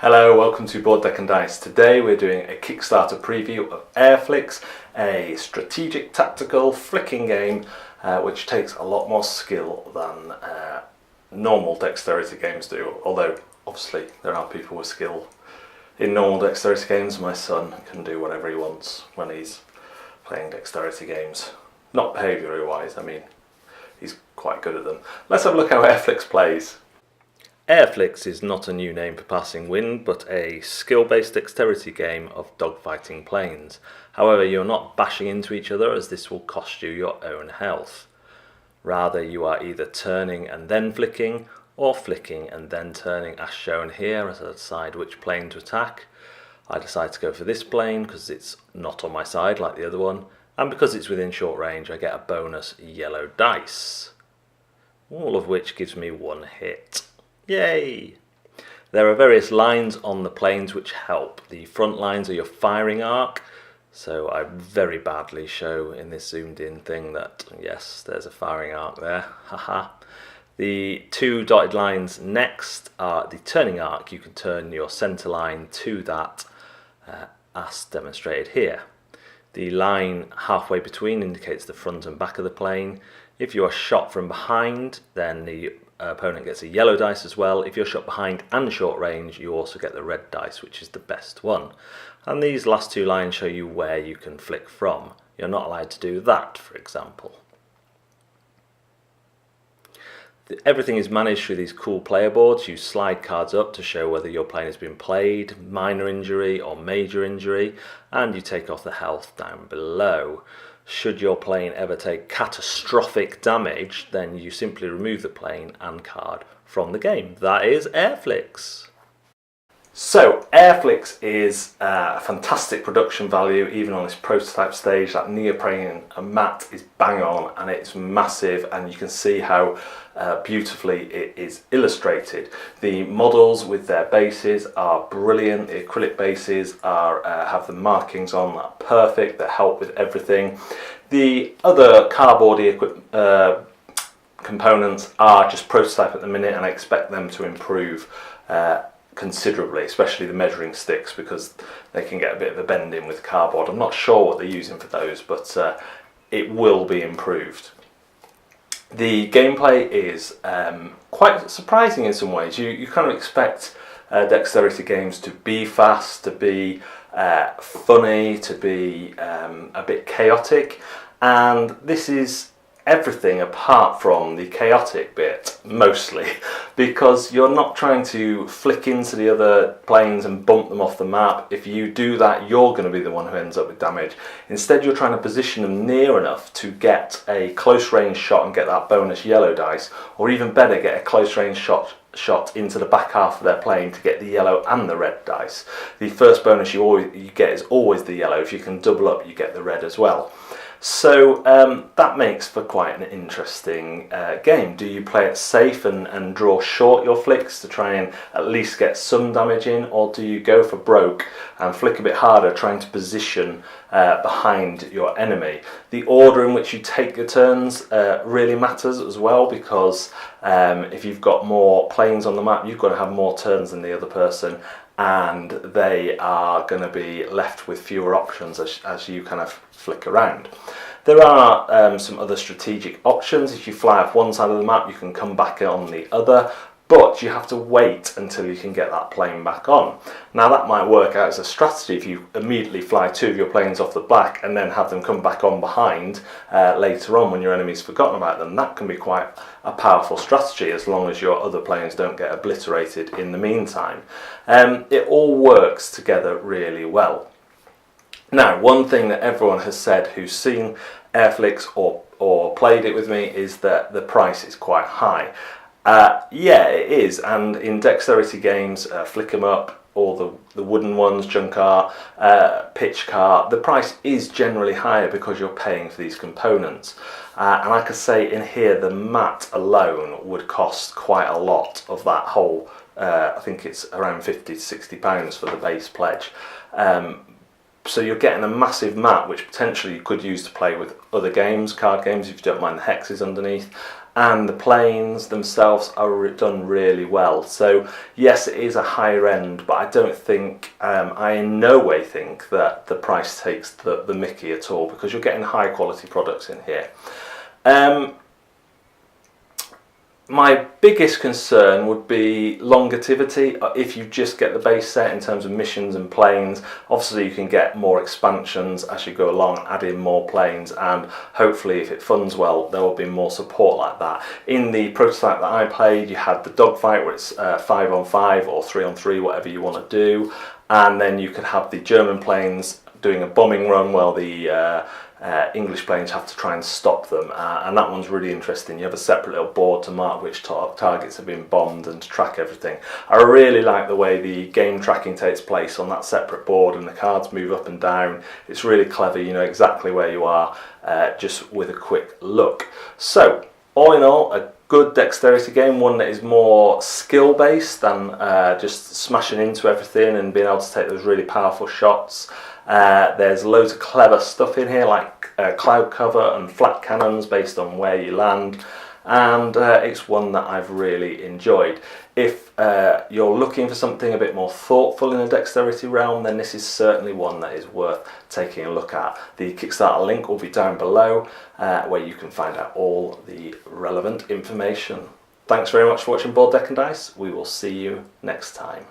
Hello, welcome to Board Deck and Dice. Today we're doing a Kickstarter preview of Flix, a strategic tactical flicking game which takes a lot more skill than normal dexterity games do, although obviously there are people with skill in normal dexterity games. My son can do whatever he wants when he's playing dexterity games. Not behavioural wise, I mean, he's quite good at them. Let's have a look how Flix plays. Flix is not a new name for passing wind, but a skill-based dexterity game of dogfighting planes. However, you're not bashing into each other, as this will cost you your own health. Rather, you are either turning and then flicking, or flicking and then turning, as shown here, as I decide which plane to attack. I decide to go for this plane because it's not on my side like the other one, and because it's within short range I get a bonus yellow dice, all of which gives me one hit. Yay! There are various lines on the planes which help. The front lines are your firing arc, so I very badly show in this zoomed in thing that yes, there's a firing arc there, haha. The two dotted lines next are the turning arc. You can turn your centre line to that as demonstrated here. The line halfway between indicates the front and back of the plane. If you are shot from behind, then the opponent gets a yellow dice as well. If you're shot behind and short range, you also get the red dice, which is the best one. And these last two lines show you where you can flick from. You're not allowed to do that, for example. Everything is managed through these cool player boards. You slide cards up to show whether your plane has been played, minor injury or major injury, and you take off the health down below. Should your plane ever take catastrophic damage, then you simply remove the plane and card from the game. That is Flix. So, Flix is a fantastic production value, even on this prototype stage. That neoprene mat is bang on and it's massive, and you can see how beautifully it is illustrated. The models with their bases are brilliant. The acrylic bases are have the markings on that are perfect, that help with everything. The other cardboardy components are just prototype at the minute, and I expect them to improve considerably, especially the measuring sticks, because they can get a bit of a bend in with cardboard. I'm not sure what they're using for those, but it will be improved. The gameplay is quite surprising in some ways. You kind of expect dexterity games to be fast, to be funny, to be a bit chaotic, and this is everything apart from the chaotic bit, mostly, because you're not trying to flick into the other planes and bump them off the map. If you do that, you're going to be the one who ends up with damage. Instead, you're trying to position them near enough to get a close range shot and get that bonus yellow dice, or even better, get a close range shot into the back half of their plane to get the yellow and the red dice. The first bonus you get is always the yellow. If you can double up, you get the red as well. So that makes for quite an interesting game. Do you play it safe and draw short your flicks to try and at least get some damage in, or do you go for broke and flick a bit harder, trying to position behind your enemy? The order in which you take your turns really matters as well, because if you've got more planes on the map, you've got to have more turns than the other person, and they are going to be left with fewer options as you kind of flick around. There are some other strategic options. If you fly off one side of the map, you can come back on the other, but you have to wait until you can get that plane back on. Now that might work out as a strategy if you immediately fly two of your planes off the back and then have them come back on behind later on when your enemy's forgotten about them. That can be quite a powerful strategy, as long as your other planes don't get obliterated in the meantime. It all works together really well. Now, one thing that everyone has said who's seen Flix or played it with me is that the price is quite high. Yeah, it is, and in dexterity games, flick 'em up, or the wooden ones, junk art, pitch car, the price is generally higher because you're paying for these components. And like I say, in here, the mat alone would cost quite a lot of that whole, I think it's around £50 to £60 for the base pledge. So you're getting a massive mat, which potentially you could use to play with other games, card games, if you don't mind the hexes underneath. and the planes themselves are done really well. So yes, it is a higher end, but I don't think, I in no way think that the price takes the mickey at all, because you're getting high quality products in here. My biggest concern would be longevity. If you just get the base set in terms of missions and planes, obviously you can get more expansions as you go along, add in more planes, and hopefully if it funds well there will be more support like that. In the prototype that I played, you had the dogfight where it's 5 on 5 or 3 on 3, whatever you want to do, and then you could have the German planes doing a bombing run while the English planes have to try and stop them, and that one's really interesting. You have a separate little board to mark which targets have been bombed and to track everything. I really like the way the game tracking takes place on that separate board, and the cards move up and down. It's really clever, you know exactly where you are just with a quick look. So all in all, a good dexterity game, one that is more skill based than just smashing into everything and being able to take those really powerful shots. There's loads of clever stuff in here, like cloud cover and flat cannons based on where you land, and it's one that I've really enjoyed. If you're looking for something a bit more thoughtful in a dexterity realm, then this is certainly one that is worth taking a look at. The Kickstarter link will be down below, where you can find out all the relevant information. Thanks very much for watching Board, Deck and Dice. We will see you next time.